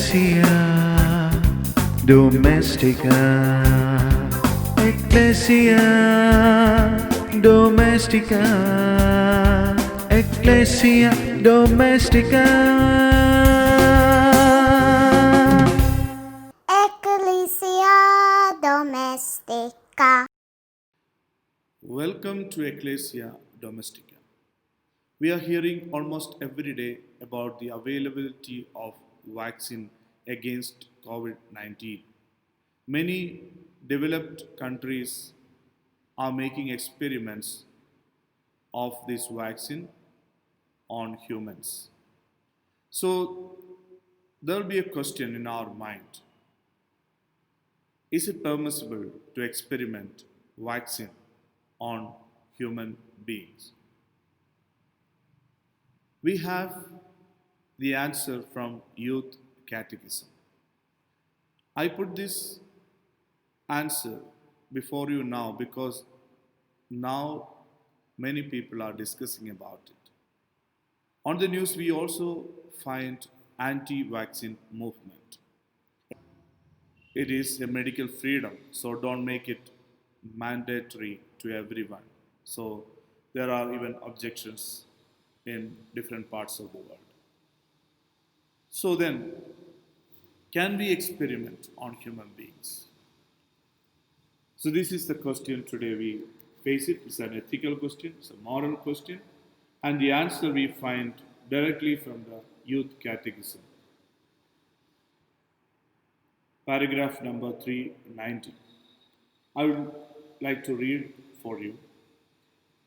Ecclesia Domestica, Ecclesia Domestica, Ecclesia Domestica. Ecclesia Domestica. Welcome to Ecclesia Domestica. We are hearing almost every day about the availability of vaccine against COVID-19. Many developed countries are making experiments of this vaccine on humans. So there will be a question in our mind. Is it permissible to experiment vaccine on human beings? We have the answer from Youth Catechism. I put this answer before you now because now many people are discussing about it. On the news, we also find anti-vaccine movement. It is a medical freedom, so don't make it mandatory to everyone. So there are even objections in different parts of the world. So then, can we experiment on human beings? So this is the question today we face it. It's an ethical question, it's a moral question, and the answer we find directly from the Youth Catechism. Paragraph number 390. I would like to read for you.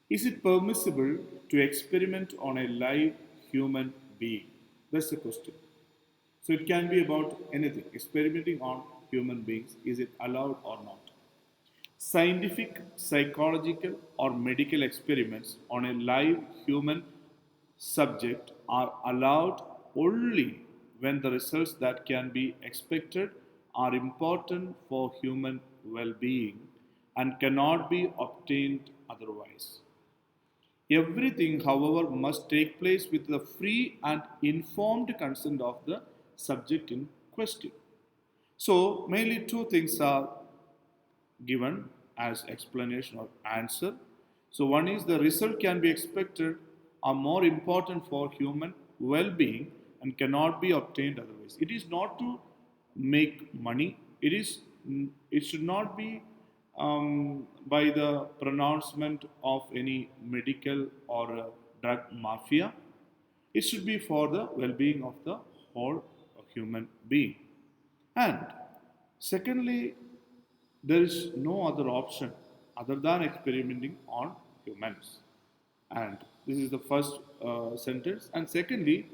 Is it permissible to experiment on a live human being? That's the question. So it can be about anything. Experimenting on human beings, is it allowed or not? Scientific, psychological, or medical experiments on a live human subject are allowed only when the results that can be expected are important for human well being and cannot be obtained otherwise. Everything, however, must take place with the free and informed consent of the subject in question. So, mainly two things are given as explanation or answer. So, one is the result can be expected are more important for human well being and cannot be obtained otherwise. It is not to make money, it should not be by the pronouncement of any medical or drug mafia. It should be for the well-being of the whole human being. And secondly, there is no other option other than experimenting on humans. And this is the first sentence. And secondly,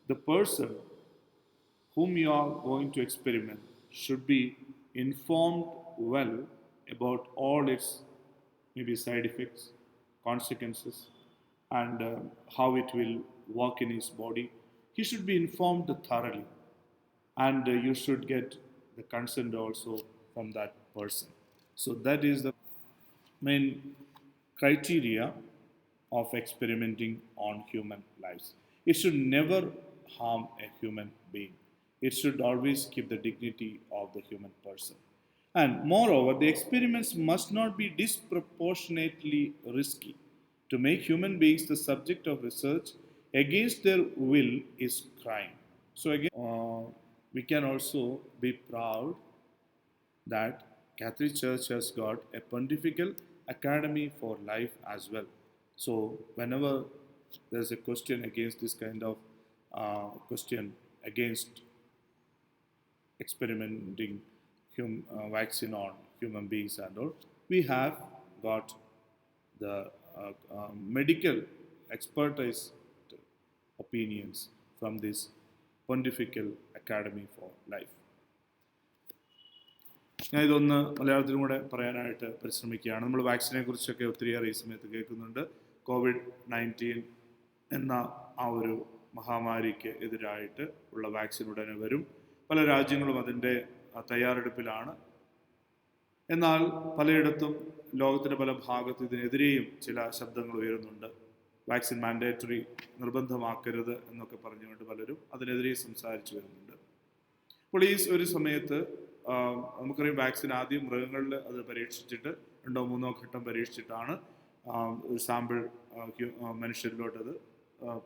the person whom you are going to experiment should be informed well about all its maybe side effects, consequences, and how it will work in his body. He should be informed thoroughly, and you should get the consent also from that person. So that is the main criteria of experimenting on human lives. It should never harm a human being. It should always keep the dignity of the human person. And moreover, the experiments must not be disproportionately risky. To make human beings the subject of research against their will is crime. So again, we can also be proud that Catholic Church has got a pontifical academy for life as well. So whenever there's a question against this kind of question against experimenting vaccine on human beings and all, we have got the medical expertise opinions from this Pontifical Academy for Life. ഞാൻ ഇതൊന്ന് മലയാളത്തിലും കൂടെ പറയാനായിട്ട് പരിശ്രമിക്കുകയാണ്. നമ്മൾ വാക്സിനെ കുറിച്ചൊക്കെ ഒത്തിരിയേറെ ഈ സമയത്ത് കേൾക്കുന്നുണ്ട്. COVID-19 എന്ന ആ ഒരു മഹാമാരിക്ക് എതിരായിട്ട് ഉള്ള വാക്സിൻ ഉടനെ വരും. പല രാജ്യങ്ങളും അതിൻ്റെ തയ്യാറെടുപ്പിലാണ്. എന്നാൽ പലയിടത്തും ലോകത്തിൻ്റെ പല ഭാഗത്തും ഇതിനെതിരെയും ചില ശബ്ദങ്ങൾ ഉയരുന്നുണ്ട്. വാക്സിൻ മാൻഡേറ്ററി നിർബന്ധമാക്കരുത് എന്നൊക്കെ പറഞ്ഞുകൊണ്ട് പലരും അതിനെതിരെ സംസാരിച്ചു വരുന്നുണ്ട്. അപ്പോൾ ഈ ഒരു സമയത്ത് നമുക്കറിയാം വാക്സിൻ ആദ്യം മൃഗങ്ങളിൽ അത് പരീക്ഷിച്ചിട്ട് 2-3 ഘട്ടം പരീക്ഷിച്ചിട്ടാണ് ഒരു സാമ്പിൾ മനുഷ്യരിലോട്ട് അത്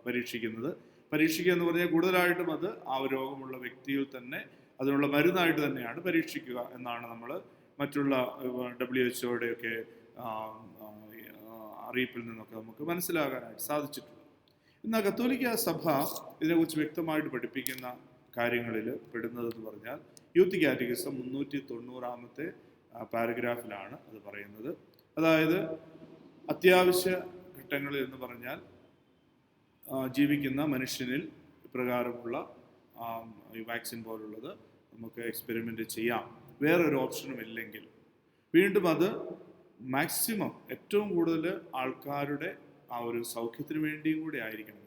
പരീക്ഷിക്കുക എന്ന് പറഞ്ഞാൽ കൂടുതലായിട്ടും അത് ആ രോഗമുള്ള വ്യക്തിയിൽ തന്നെ അതിനുള്ള മരുന്നായിട്ട് തന്നെയാണ് പരീക്ഷിക്കുക എന്നാണ് നമ്മൾ മറ്റുള്ള WHO-യുടെയൊക്കെ അറിയിപ്പിൽ നിന്നൊക്കെ നമുക്ക് മനസ്സിലാകാനായിട്ട് സാധിച്ചിട്ടുള്ളത്. എന്നാൽ കത്തോലിക്ക സഭ ഇതിനെക്കുറിച്ച് വ്യക്തമായിട്ട് പഠിപ്പിക്കുന്ന കാര്യങ്ങളിൽ പെടുന്നതെന്ന് പറഞ്ഞാൽ യൂത്ത് കാറ്റഗിസം 390 പാരഗ്രാഫിലാണ് അത് പറയുന്നത്. അതായത് അത്യാവശ്യ ഘട്ടങ്ങളിൽ എന്ന് പറഞ്ഞാൽ ജീവിക്കുന്ന മനുഷ്യനിൽ പ്രകാരമുള്ള ഈ വാക്സിൻ പോലുള്ളത് നമുക്ക് എക്സ്പെരിമെൻ്റ് ചെയ്യാം, വേറൊരു ഓപ്ഷനും ഇല്ലെങ്കിൽ വീണ്ടും അത് മാക്സിമം ഏറ്റവും കൂടുതൽ ആൾക്കാരുടെ ആ ഒരു സൗഖ്യത്തിന് വേണ്ടിയും കൂടി ആയിരിക്കണം.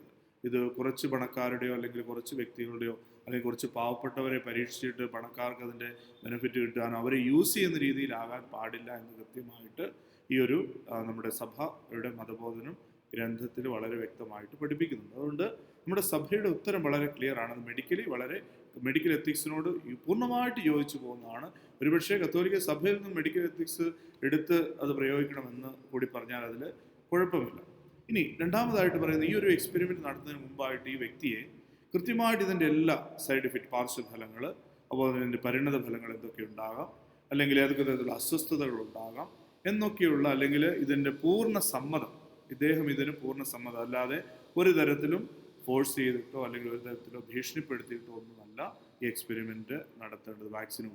ഇത് കുറച്ച് പണക്കാരുടെയോ അല്ലെങ്കിൽ കുറച്ച് വ്യക്തികളുടെയോ അല്ലെങ്കിൽ കുറച്ച് പാവപ്പെട്ടവരെ പരീക്ഷിച്ചിട്ട് പണക്കാർക്ക് അതിൻ്റെ ബെനിഫിറ്റ് കിട്ടാനോ അവരെ യൂസ് ചെയ്യുന്ന രീതിയിലാകാൻ പാടില്ല എന്ന് കൃത്യമായിട്ട് ഈ ഒരു നമ്മുടെ സഭയുടെ മതബോധനം ഗ്രന്ഥത്തിൽ വളരെ വ്യക്തമായിട്ട് പഠിപ്പിക്കുന്നുണ്ട്. അതുകൊണ്ട് നമ്മുടെ സഭയുടെ ഉത്തരം വളരെ ക്ലിയർ ആണ്. അത് മെഡിക്കൽ എത്തിക്സിനോട് പൂർണ്ണമായിട്ട് യോജിച്ചു പോകുന്നതാണ്. ഒരുപക്ഷെ കത്തോലിക്ക സഭയിൽ നിന്നും മെഡിക്കൽ എത്തിക്സ് എടുത്ത് അത് പ്രയോഗിക്കണമെന്ന് കൂടി പറഞ്ഞാൽ അതിൽ കുഴപ്പമില്ല. ഇനി രണ്ടാമതായിട്ട് പറയുന്നത്, ഈ ഒരു എക്സ്പെരിമെൻ്റ് നടത്തുന്നതിന് മുമ്പായിട്ട് ഈ വ്യക്തിയെ കൃത്യമായിട്ട് ഇതിൻ്റെ എല്ലാ സൈഡ് എഫക്റ്റ് പാർശ്വഫലങ്ങൾ, അതുപോലെ ഇതിൻ്റെ പരിണത ഫലങ്ങൾ എന്തൊക്കെ ഉണ്ടാകാം, അല്ലെങ്കിൽ ഏതൊക്കെ തരത്തിലുള്ള അസ്വസ്ഥതകൾ ഉണ്ടാകാം എന്നൊക്കെയുള്ള, അല്ലെങ്കിൽ ഇതിൻ്റെ പൂർണ്ണ സമ്മതം, ഇതിന് പൂർണ്ണ സമ്മതം അല്ലാതെ ഒരു തരത്തിലും ഫോഴ്സ് ചെയ്തിട്ടോ അല്ലെങ്കിൽ ഒരു തരത്തിലോ ഭീഷണിപ്പെടുത്തിയിട്ടോ ഒന്നുമല്ല ഈ എക്സ്പെരിമെൻ്റ് നടത്തേണ്ടത്, വാക്സിൻ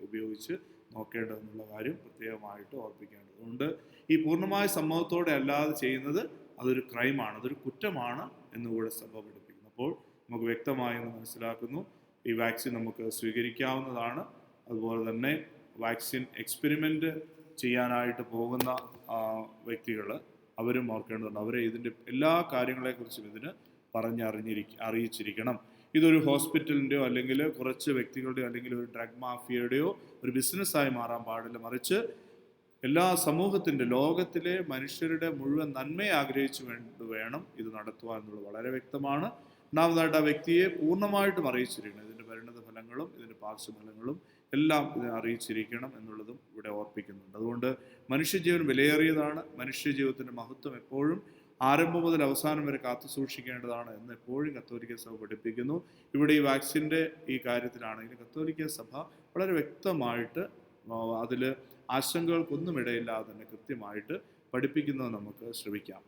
ഉപയോഗിച്ച് നോക്കേണ്ടതെന്നുള്ള കാര്യം പ്രത്യേകമായിട്ട് ഓർപ്പിക്കേണ്ടത്. അതുകൊണ്ട് ഈ പൂർണ്ണമായ സമ്മതത്തോടെ അല്ലാതെ ചെയ്യുന്നത് അതൊരു ക്രൈമാണ്, അതൊരു കുറ്റമാണ് എന്നുകൂടെ സഭ പഠിപ്പിക്കുന്നു. അപ്പോൾ നമുക്ക് വ്യക്തമായി മനസ്സിലാക്കുന്നു ഈ വാക്സിൻ നമുക്ക് സ്വീകരിക്കാവുന്നതാണ്. അതുപോലെ തന്നെ വാക്സിൻ എക്സ്പെരിമെൻ്റ് ചെയ്യാനായിട്ട് പോകുന്ന വ്യക്തികൾ അവരും ഓർക്കേണ്ടതുണ്ട്. അവരെ ഇതിൻ്റെ എല്ലാ കാര്യങ്ങളെക്കുറിച്ചും ഇതിന് അറിയിച്ചിരിക്കണം. ഇതൊരു ഹോസ്പിറ്റലിൻ്റെയോ അല്ലെങ്കിൽ കുറച്ച് വ്യക്തികളുടെയോ അല്ലെങ്കിൽ ഒരു ഡ്രഗ് മാഫിയയുടെയോ ഒരു ബിസിനസ്സായി മാറാൻ പാടില്ല. മറിച്ച് എല്ലാ സമൂഹത്തിൻ്റെ, ലോകത്തിലെ മനുഷ്യരുടെ മുഴുവൻ നന്മയെ ആഗ്രഹിച്ചു വേണം ഇത് നടത്തുക എന്നുള്ളത് വളരെ വ്യക്തമാണ്. രണ്ടാമതായിട്ട് ആ വ്യക്തിയെ പൂർണ്ണമായിട്ടും അറിയിച്ചിരിക്കണം. ഇതിൻ്റെ പരിണത ഫലങ്ങളും ഇതിൻ്റെ പാർശ്വഫലങ്ങളും എല്ലാം ഇതിനെ അറിയിച്ചിരിക്കണം എന്നുള്ളതും ഇവിടെ ഓർപ്പിക്കുന്നുണ്ട്. അതുകൊണ്ട് മനുഷ്യജീവൻ വിലയേറിയതാണ്. മനുഷ്യജീവിതത്തിൻ്റെ മഹത്വം എപ്പോഴും ആരംഭം മുതൽ അവസാനം വരെ കാത്തു സൂക്ഷിക്കേണ്ടതാണ് എന്ന് എപ്പോഴും കത്തോലിക്ക സഭ പഠിപ്പിക്കുന്നു. ഇവിടെ ഈ വാക്സിൻ്റെ ഈ കാര്യത്തിലാണെങ്കിൽ കത്തോലിക്ക സഭ വളരെ വ്യക്തമായിട്ട് അതിൽ ആശങ്കകൾക്കൊന്നും ഇടയില്ലാതെ തന്നെ കൃത്യമായിട്ട് പഠിപ്പിക്കുന്നത് നമുക്ക് ശ്രമിക്കാം.